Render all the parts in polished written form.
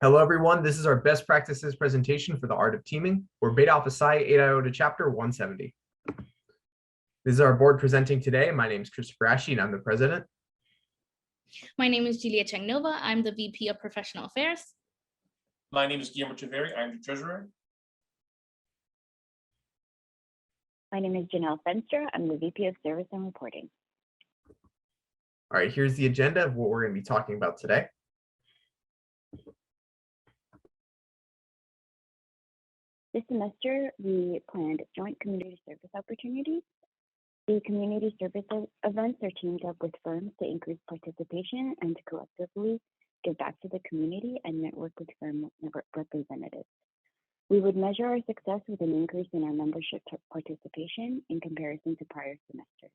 Hello, everyone. This is our best practices presentation for the art of teaming. We're Beta Alpha Psi 8 Iota chapter 170. This is our board presenting today. My name is Christopher Ashe, and I'm the president. My name is Julia Changnova. I'm the VP of Professional Affairs. My name is Guillermo Cheveri. I'm the treasurer. My name is Janelle Fenster. I'm the VP of Service and Reporting. All right, here's the agenda of what we're going to be talking about today. This semester, we planned joint community service opportunities. The community service events are teamed up with firms to increase participation and to collectively give back to the community and network with firm representatives. We would measure our success with an increase in our membership participation in comparison to prior semesters.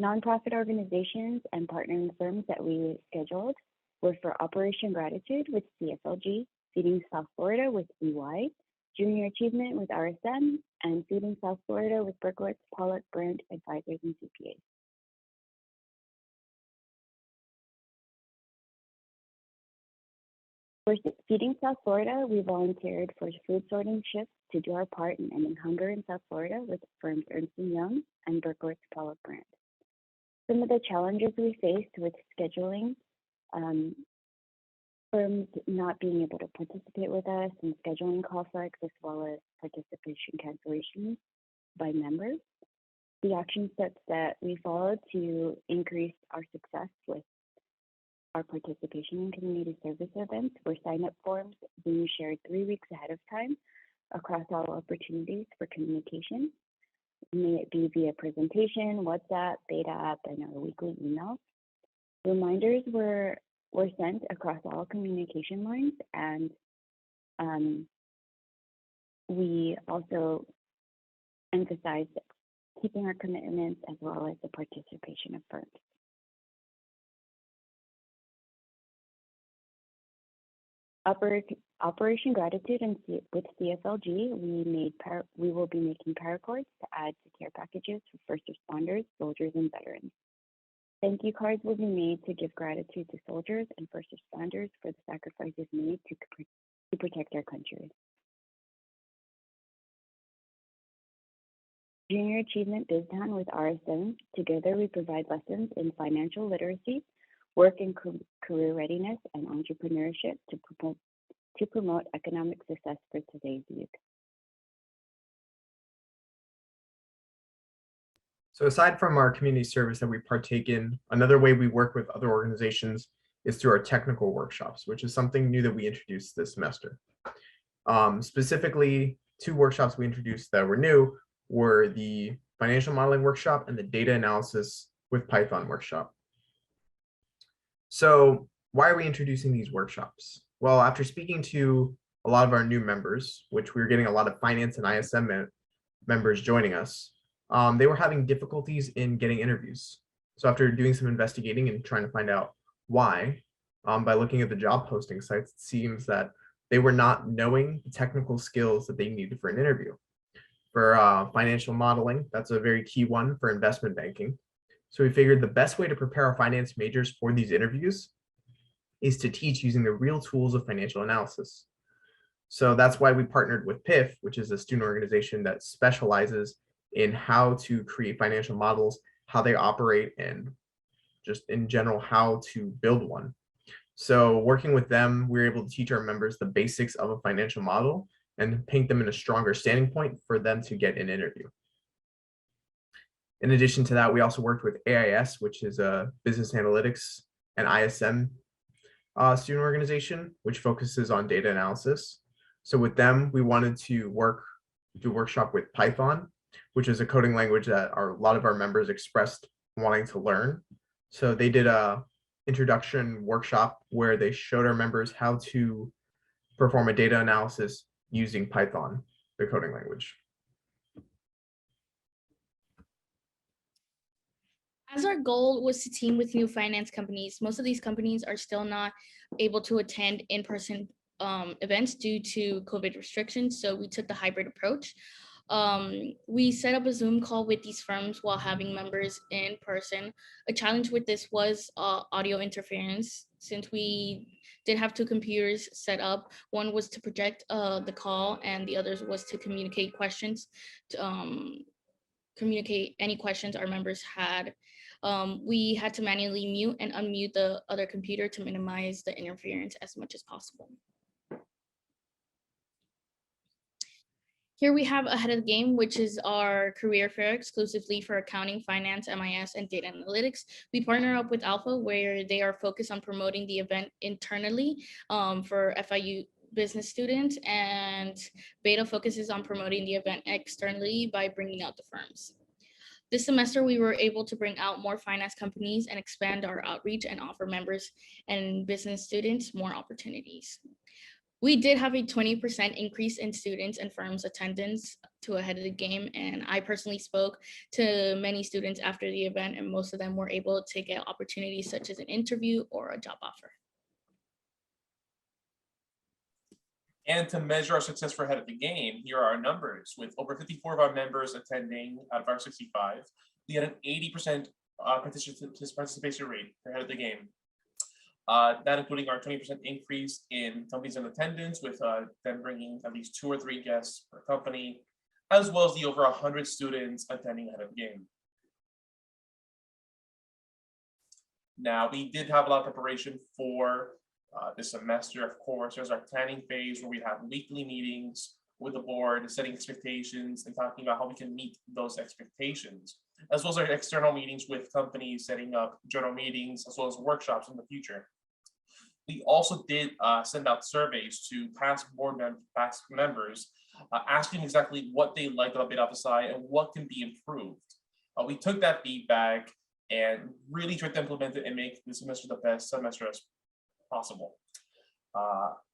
Nonprofit organizations and partnering firms that we scheduled were for Operation Gratitude with CFLG, Feeding South Florida with EY, Junior Achievement with RSM, and Feeding South Florida with Berkowitz, Pollock, Brand Advisors, and CPAs. For Feeding South Florida, we volunteered for food sorting shifts to do our part in ending hunger in South Florida with firms Ernst & Young and Berkowitz, Pollock, Brand. Some of the challenges we faced with scheduling, firms not being able to participate with us and scheduling conflicts, as well as participation cancellations by members. The action steps that we followed to increase our success with our participation in community service events were sign-up forms being shared 3 weeks ahead of time across all opportunities for communication. May it be via presentation, WhatsApp, Beta app, and our weekly emails. Reminders were sent across all communication lines, and we also emphasized keeping our commitments as well as the participation of firms. Operation Gratitude and with CFLG, we will be making paracords to add to care packages for first responders, soldiers, and veterans. Thank you cards will be made to give gratitude to soldiers and first responders for the sacrifices made to protect our country. Junior Achievement BizTown with RSM. Together, we provide lessons in financial literacy, work and career readiness, and entrepreneurship to promote economic success for today's youth. So aside from our community service that we partake in, another way we work with other organizations is through our technical workshops, which is something new that we introduced this semester. Specifically, 2 workshops we introduced that were new were the financial modeling workshop and the data analysis with Python workshop. So why are we introducing these workshops? Well, after speaking to a lot of our new members, which we were getting a lot of finance and ISM members joining us, they were having difficulties in getting interviews. So after doing some investigating and trying to find out why, by looking at the job posting sites, it seems that they were not knowing the technical skills that they needed for an interview. For financial modeling, that's a very key one for investment banking. So we figured the best way to prepare our finance majors for these interviews is to teach using the real tools of financial analysis. So that's why we partnered with PIF, which is a student organization that specializes in how to create financial models, how they operate, and just in general, how to build one. So working with them, we were able to teach our members the basics of a financial model and paint them in a stronger standing point for them to get an interview. In addition to that, we also worked with AIS, which is a business analytics and ISM student organization, which focuses on data analysis. So with them, we wanted to do a workshop with Python, which is a coding language that a lot of our members expressed wanting to learn. So they did a introduction workshop where they showed our members how to perform a data analysis using Python, the coding language. As our goal was to team with new finance companies, most of these companies are still not able to attend in-person events due to COVID restrictions. So we took the hybrid approach. We set up a Zoom call with these firms while having members in person. A challenge with this was audio interference, since we did have two computers set up. One was to project the call, and the other was to communicate questions, to communicate any questions our members had. We had to manually mute and unmute the other computer to minimize the interference as much as possible. Here we have Ahead of the Game, which is our career fair exclusively for accounting, finance, MIS, and data analytics. We partner up with Alpha, where they are focused on promoting the event internally for FIU business students, and Beta focuses on promoting the event externally by bringing out the firms. This semester, we were able to bring out more finance companies and expand our outreach and offer members and business students more opportunities. We did have a 20% increase in students and firms attendance to Ahead of the Game, and I personally spoke to many students after the event, and most of them were able to get opportunities such as an interview or a job offer. And to measure our success for Ahead of the Game, here are our numbers. With over 54 of our members attending out of our 65, we had an 80% participation rate for Ahead of the Game. That including our 20% increase in companies in attendance, with them bringing at least 2 or 3 guests per company, as well as the over 100 students attending Ahead of the Game. Now, we did have a lot of preparation for this semester. Of course, there's our planning phase where we have weekly meetings with the board, setting expectations and talking about how we can meet those expectations, as well as our external meetings with companies, setting up general meetings, as well as workshops in the future. We also did send out surveys to past members, asking exactly what they liked about Beta Alpha Psi and what can be improved. We took that feedback and really tried to implement it and make this semester the best semester as possible.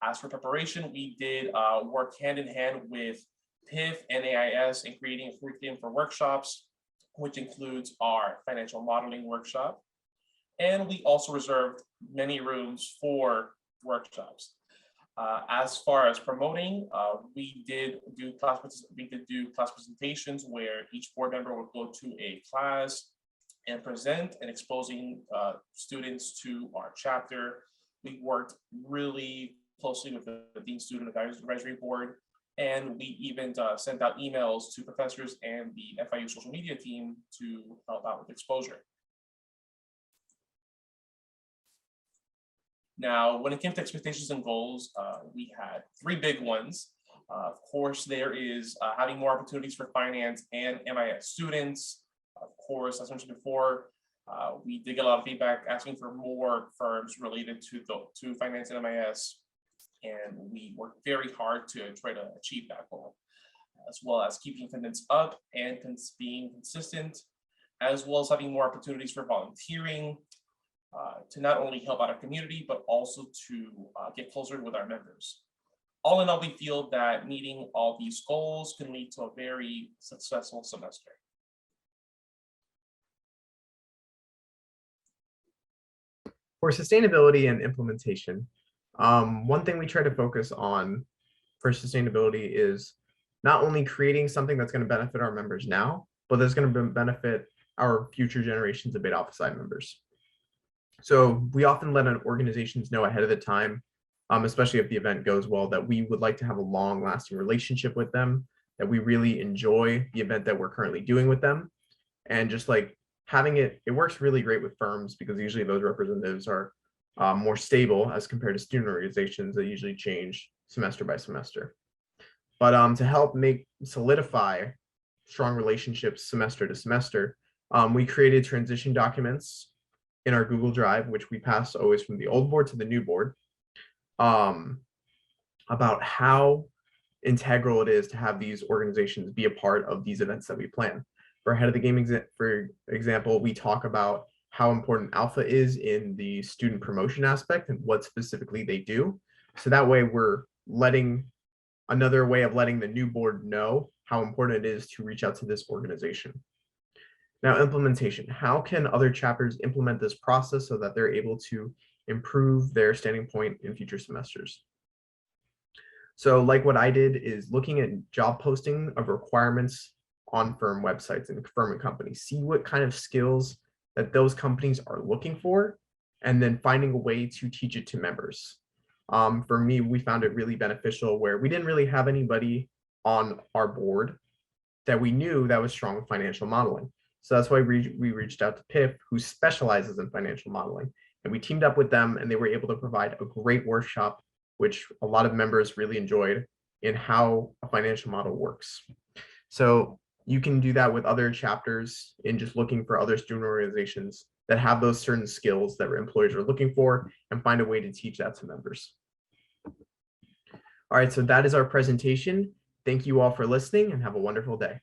As for preparation, we did work hand in hand with PIF and AIS in creating a curriculum for workshops, which includes our financial modeling workshop. And we also reserved many rooms for workshops. As far as promoting, we did do class presentations where each board member would go to a class and present and exposing students to our chapter. We worked really closely with the Dean Student Advisory Board, and we even sent out emails to professors and the FIU social media team to help out with exposure. Now, when it came to expectations and goals, we had 3 big ones. Of course, there is having more opportunities for finance and MIS students. Of course, as mentioned before, we did get a lot of feedback asking for more firms related to finance and MIS, and we worked very hard to try to achieve that goal, as well as keeping attendance up and being consistent, as well as having more opportunities for volunteering, to not only help out our community, but also to get closer with our members. All in all, we feel that meeting all these goals can lead to a very successful semester. For sustainability and implementation, one thing we try to focus on for sustainability is not only creating something that's going to benefit our members now, but that's going to benefit our future generations of Beta Alpha Psi members. So we often let organizations know ahead of the time, especially if the event goes well, that we would like to have a long-lasting relationship with them, that we really enjoy the event that we're currently doing with them. And just like having it works really great with firms, because usually those representatives are more stable as compared to student organizations that usually change semester by semester. But to help solidify strong relationships semester to semester, we created transition documents in our Google Drive, which we pass always from the old board to the new board, about how integral it is to have these organizations be a part of these events that we plan. For Ahead of the Game, for example, we talk about how important Alpha is in the student promotion aspect and what specifically they do. So that way we're another way of letting the new board know how important it is to reach out to this organization. Now, implementation. How can other chapters implement this process so that they're able to improve their standing point in future semesters? So like what I did is looking at job posting of requirements on firm websites and firm and companies, see what kind of skills that those companies are looking for, and then finding a way to teach it to members. For me, we found it really beneficial where we didn't really have anybody on our board that we knew that was strong in financial modeling. So that's why we reached out to PIF, who specializes in financial modeling, and we teamed up with them, and they were able to provide a great workshop, which a lot of members really enjoyed, in how a financial model works. So you can do that with other chapters in just looking for other student organizations that have those certain skills that employers are looking for, and find a way to teach that to members. All right, so that is our presentation. Thank you all for listening, and have a wonderful day.